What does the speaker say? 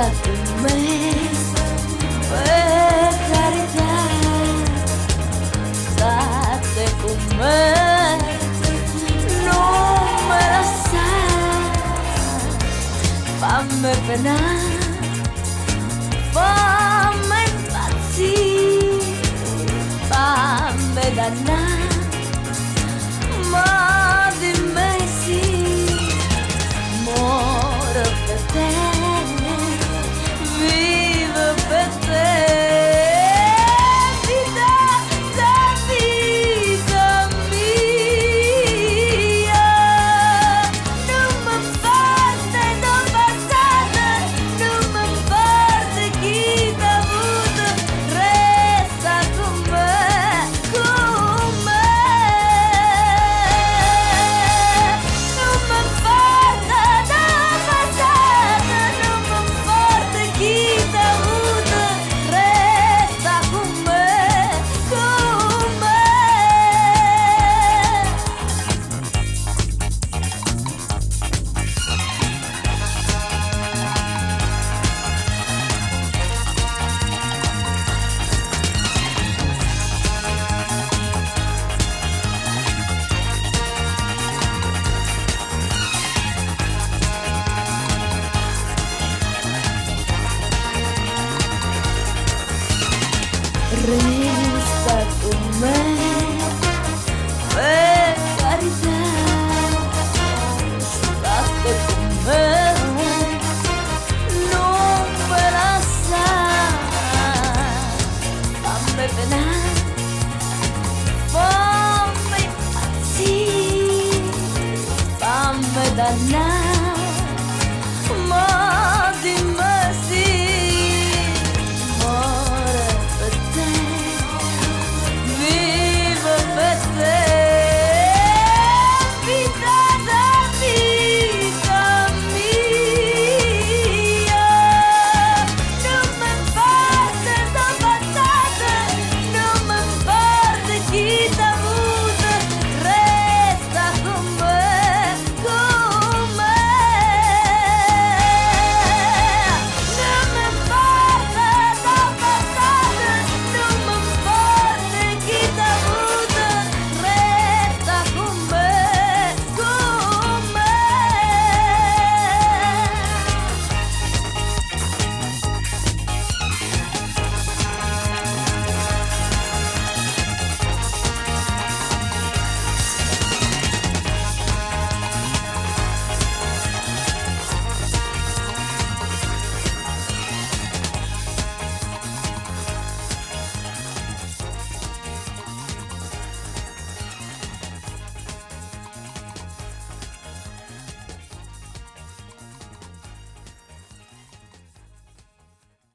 Resta con me per carità, state con me, non me la sai, fammi penare, fammi impazzire, fammi dannare, ma dimmi sì, muore per te. Vivo per te, vita da vita mia, non mi importa non passare, non mi importa chi t'ha avuto, resta con me, con me. Non mi importa non passare, non mi importa chi t'ha avuto, resta con me, con me. Resta con me.